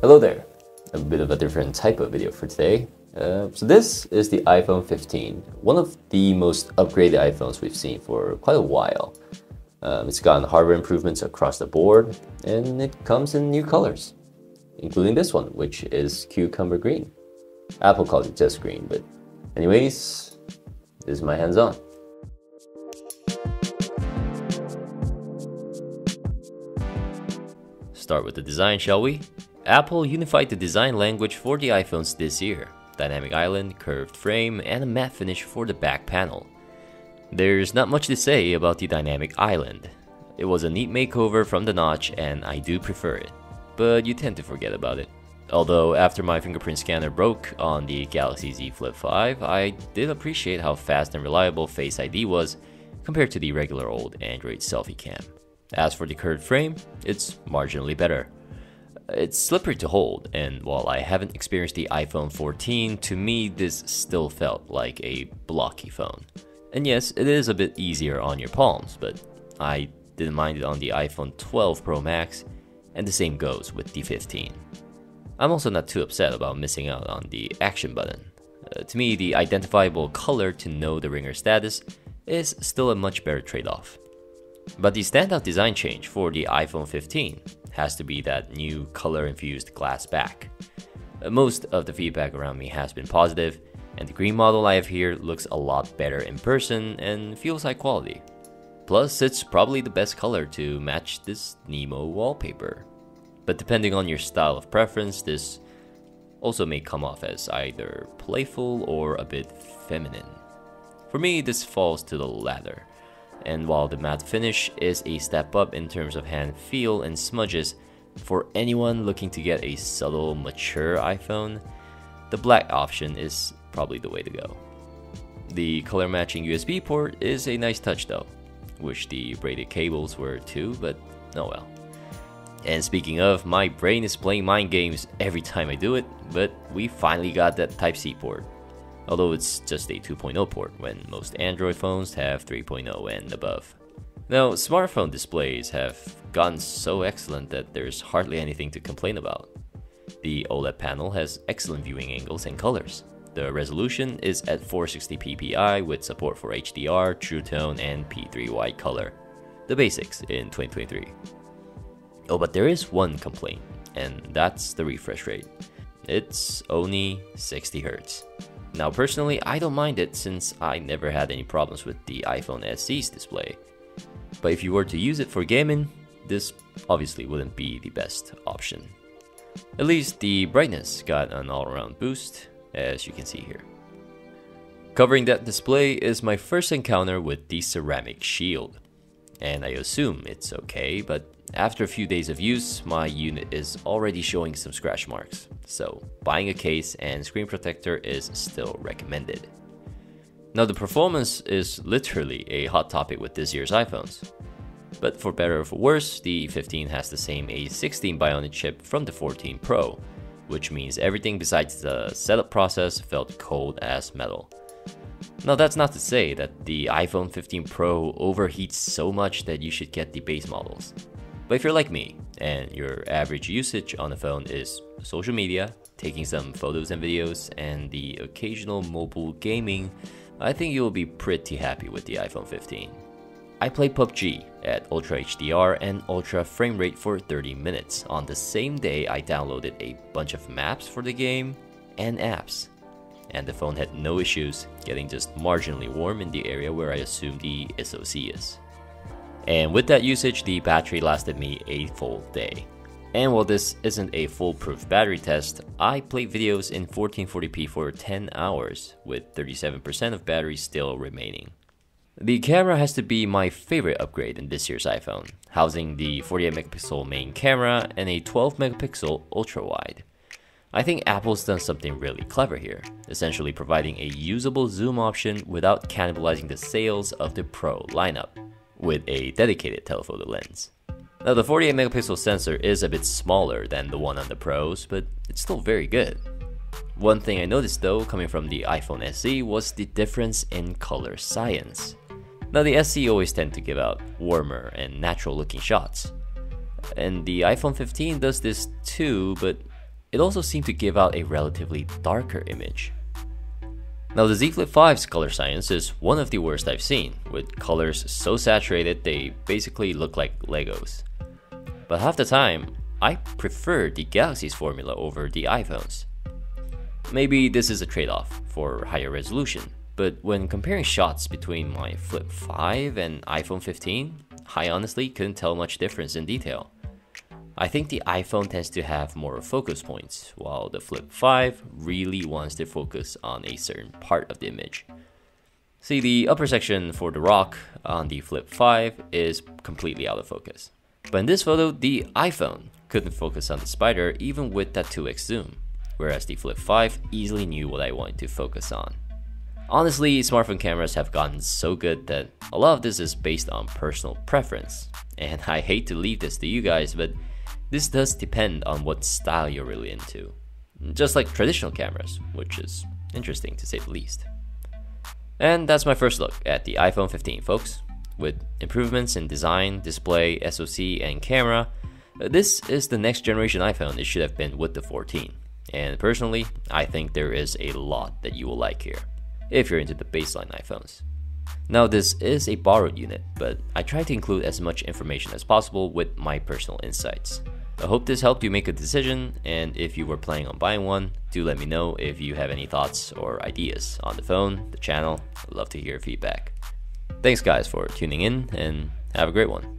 Hello there, a bit of a different type of video for today. So this is the iPhone 15, one of the most upgraded iPhones we've seen for quite a while. It's gotten hardware improvements across the board, and it comes in new colors, including this one, which is cucumber green. Apple calls it just green, but anyways, this is my hands-on. Start with the design, shall we? Apple unified the design language for the iPhones this year. Dynamic island, curved frame, and a matte finish for the back panel. There's not much to say about the dynamic island. It was a neat makeover from the notch and I do prefer it, but you tend to forget about it. Although after my fingerprint scanner broke on the Galaxy Z Flip 5, I did appreciate how fast and reliable Face ID was compared to the regular old Android selfie cam. As for the curved frame, it's marginally better. It's slippery to hold, and while I haven't experienced the iPhone 14, to me this still felt like a blocky phone. And yes, it is a bit easier on your palms, but I didn't mind it on the iPhone 12 Pro Max, and the same goes with the 15. I'm also not too upset about missing out on the action button. To me, the identifiable color to know the ringer status is still a much better trade-off. But the standout design change for the iPhone 15 has to be that new color-infused glass back. Most of the feedback around me has been positive, and the green model I have here looks a lot better in person and feels high quality. Plus, it's probably the best color to match this Nemo wallpaper. But depending on your style of preference, this also may come off as either playful or a bit feminine. For me, this falls to the latter. And while the matte finish is a step up in terms of hand feel and smudges, for anyone looking to get a subtle, mature iPhone, the black option is probably the way to go. The color matching USB port is a nice touch though. Wish the braided cables were too, but oh well. And speaking of, my brain is playing mind games every time I do it, but we finally got that Type-C port. Although it's just a 2.0 port when most Android phones have 3.0 and above. Now, smartphone displays have gotten so excellent that there's hardly anything to complain about. The OLED panel has excellent viewing angles and colors. The resolution is at 460p PI with support for HDR, True Tone, and P3 wide color. The basics in 2023. Oh, but there is one complaint, and that's the refresh rate. It's only 60 Hz. Now personally, I don't mind it since I never had any problems with the iPhone SE's display. But if you were to use it for gaming, this obviously wouldn't be the best option. At least the brightness got an all-around boost, as you can see here. Covering that display is my first encounter with the ceramic shield. And I assume it's okay, but after a few days of use, my unit is already showing some scratch marks, so buying a case and screen protector is still recommended. Now the performance is literally a hot topic with this year's iPhones. But for better or for worse, the 15 has the same A16 Bionic chip from the 14 Pro, which means everything besides the setup process felt cold as metal. Now that's not to say that the iPhone 15 Pro overheats so much that you should get the base models. But if you're like me, and your average usage on the phone is social media, taking some photos and videos, and the occasional mobile gaming, I think you'll be pretty happy with the iPhone 15. I played PUBG at Ultra HDR and Ultra frame rate for 30 minutes on the same day I downloaded a bunch of maps for the game and apps. And the phone had no issues getting just marginally warm in the area where I assume the SoC is. And with that usage, the battery lasted me a full day. And while this isn't a foolproof battery test, I played videos in 1440p for 10 hours, with 37% of battery still remaining. The camera has to be my favorite upgrade in this year's iPhone, housing the 48MP main camera and a 12MP ultra-wide. I think Apple's done something really clever here, essentially providing a usable zoom option without cannibalizing the sales of the Pro lineup, with a dedicated telephoto lens. Now the 48MP sensor is a bit smaller than the one on the Pros, but it's still very good. One thing I noticed though, coming from the iPhone SE, was the difference in color science. Now the SE always tend to give out warmer and natural looking shots. And the iPhone 15 does this too, but it also seemed to give out a relatively darker image. Now the Z Flip 5's color science is one of the worst I've seen, with colors so saturated they basically look like Legos. But half the time, I prefer the Galaxy's formula over the iPhone's. Maybe this is a trade-off for higher resolution, but when comparing shots between my Flip 5 and iPhone 15, I honestly couldn't tell much difference in detail. I think the iPhone tends to have more focus points, while the Flip 5 really wants to focus on a certain part of the image. See, the upper section for the rock on the Flip 5 is completely out of focus. But in this photo, the iPhone couldn't focus on the spider even with that 2x zoom, whereas the Flip 5 easily knew what I wanted to focus on. Honestly, smartphone cameras have gotten so good that a lot of this is based on personal preference, and I hate to leave this to you guys, but this does depend on what style you're really into. Just like traditional cameras, which is interesting to say the least. And that's my first look at the iPhone 15, folks. With improvements in design, display, SoC, and camera, this is the next generation iPhone it should have been with the 14. And personally, I think there is a lot that you will like here, if you're into the baseline iPhones. Now this is a borrowed unit, but I try to include as much information as possible with my personal insights. I hope this helped you make a decision, and if you were planning on buying one, do let me know if you have any thoughts or ideas on the phone, the channel. I'd love to hear feedback. Thanks guys for tuning in, and have a great one.